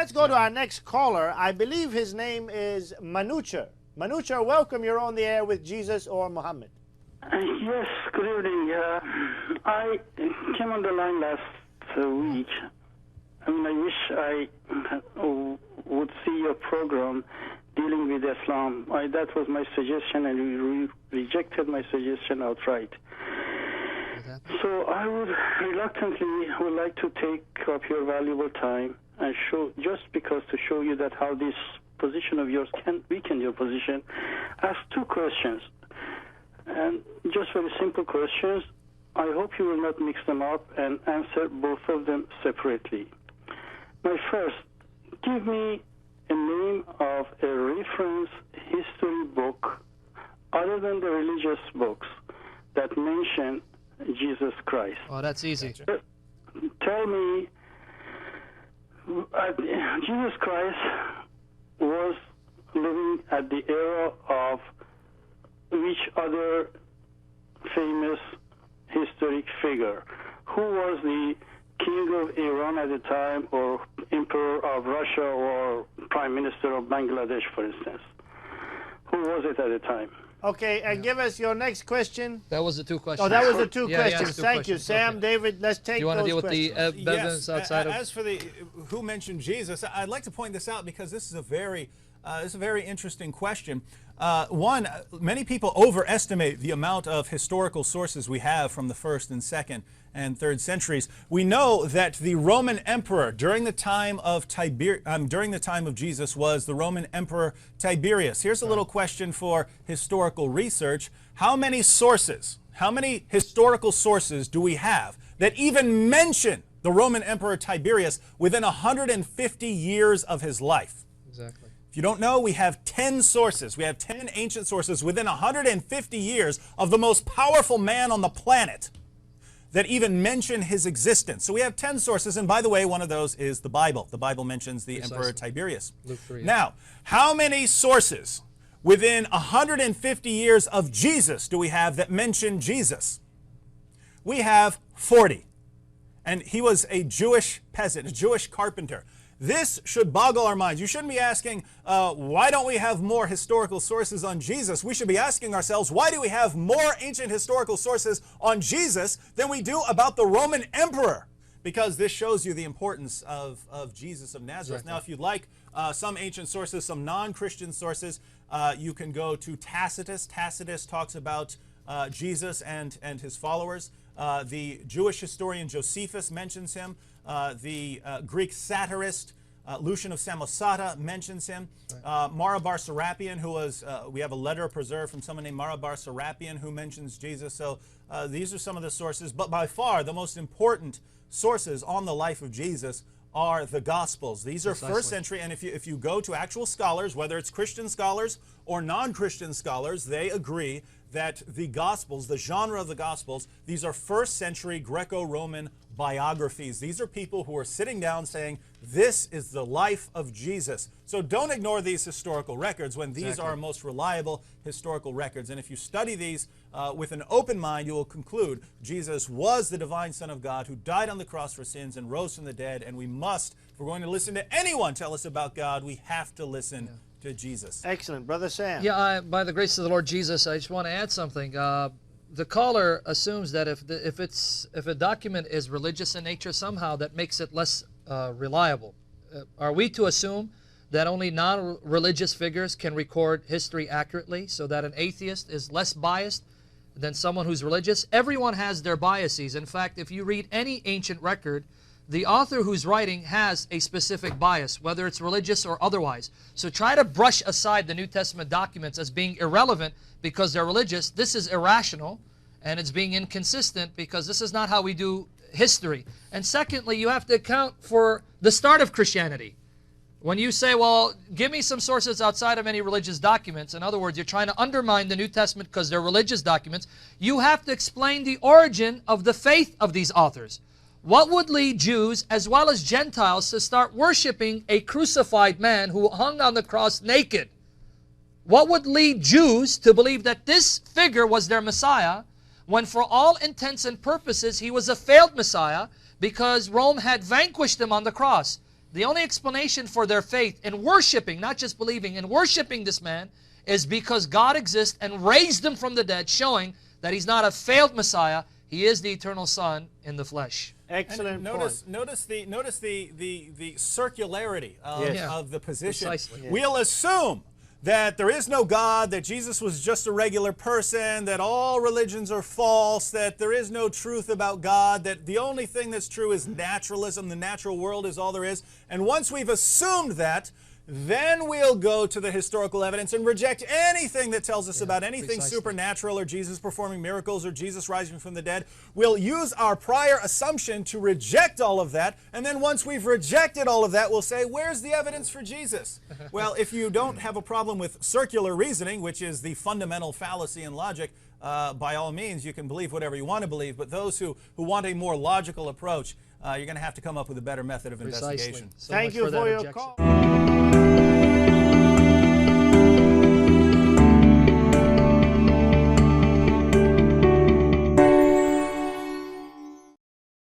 let's go to our next caller. I believe his name is Manucher. Manucher, welcome. You're on the air with Jesus or Muhammad. Yes, good evening. I came on the line last week. I mean, I wish I would see your program dealing with Islam. That was my suggestion, and you rejected my suggestion outright. So I would reluctantly like to take up your valuable time and just to show you that how this position of yours can weaken your position. Ask two questions, and just very simple questions. I hope you will not mix them up and answer both of them separately. My first, give me a name of a reference history book other than the religious books that mention Jesus Christ. Oh, that's easy. Tell me, Jesus Christ was living at the era of which other famous historic figure? Who was the king of Iran at the time, or emperor of Russia, or prime minister of Bangladesh, for instance? Who was it at the time? Okay, and give us your next question. That was the two questions. Oh, that was the two Yeah, questions. two Thank you, questions. Sam. Okay. David, let's take those questions. Do you want to deal with the evidence outside of... As for the who mentioned Jesus, I'd like to point this out because this is a very interesting question. One, many people overestimate the amount of historical sources we have from the 1st and 2nd and 3rd centuries. We know that the Roman emperor during the time of Jesus was the Roman emperor Tiberius. Here's a little question for historical research. How many historical sources do we have that even mention the Roman emperor Tiberius within 150 years of his life? Exactly. If you don't know, we have 10 sources. We have 10 ancient sources within 150 years of the most powerful man on the planet that even mention his existence. So we have 10 sources, and by the way, one of those is the Bible. The Bible mentions the Emperor Tiberius. Luke 3. Now, how many sources within 150 years of Jesus do we have that mention Jesus? We have 40. And he was a Jewish peasant, a Jewish carpenter. This should boggle our minds. You shouldn't be asking, why don't we have more historical sources on Jesus? We should be asking ourselves, why do we have more ancient historical sources on Jesus than we do about the Roman emperor? Because this shows you the importance of Jesus of Nazareth. Exactly. Now, if you'd like some ancient sources, some non-Christian sources, you can go to Tacitus. Tacitus talks about Jesus and his followers. The Jewish historian Josephus mentions him. The Greek satirist Lucian of Samosata mentions him. Marabar Serapion, who was, we have a letter preserved from someone named Marabar Serapion who mentions Jesus. So these are some of the sources. But by far, the most important sources on the life of Jesus are the Gospels. These are first century, and if you go to actual scholars, whether it's Christian scholars or non-Christian scholars, they agree that the Gospels, the genre of the Gospels, these are first century Greco-Roman biographies. These are people who are sitting down saying, this is the life of Jesus. So don't ignore these historical records when these are our most reliable historical records. And if you study these with an open mind, you will conclude Jesus was the divine Son of God who died on the cross for sins and rose from the dead. And we must, if we're going to listen to anyone tell us about God, we have to listen to Jesus. Excellent. Brother Sam. Yeah, by the grace of the Lord Jesus, I just want to add something. The caller assumes that if a document is religious in nature, somehow that makes it less reliable. Are we to assume that only non-religious figures can record history accurately, so that an atheist is less biased than someone who's religious? Everyone has their biases. In fact, if you read any ancient record, the author who's writing has a specific bias, whether it's religious or otherwise. So try to brush aside the New Testament documents as being irrelevant because they're religious. This is irrational, and it's being inconsistent because this is not how we do history. And secondly, you have to account for the start of Christianity. When you say, well, give me some sources outside of any religious documents, in other words, you're trying to undermine the New Testament because they're religious documents, you have to explain the origin of the faith of these authors. What would lead Jews as well as Gentiles to start worshiping a crucified man who hung on the cross naked? What would lead Jews to believe that this figure was their Messiah when for all intents and purposes he was a failed Messiah because Rome had vanquished him on the cross? The only explanation for their faith in worshiping, not just believing, in worshiping this man is because God exists and raised him from the dead, showing that he's not a failed Messiah. He is the eternal Son in the flesh. Excellent point. Notice the circularity of the position. Precisely. We'll assume that there is no God, that Jesus was just a regular person, that all religions are false, that there is no truth about God, that the only thing that's true is naturalism, the natural world is all there is. And once we've assumed that, then we'll go to the historical evidence and reject anything that tells us about anything supernatural, or Jesus performing miracles, or Jesus rising from the dead. We'll use our prior assumption to reject all of that, and then once we've rejected all of that, we'll say, where's the evidence for Jesus? Well, if you don't have a problem with circular reasoning, which is the fundamental fallacy in logic, by all means, you can believe whatever you want to believe, but those who want a more logical approach, you're going to have to come up with a better method of investigation. So Thank much you for that for your objection. call.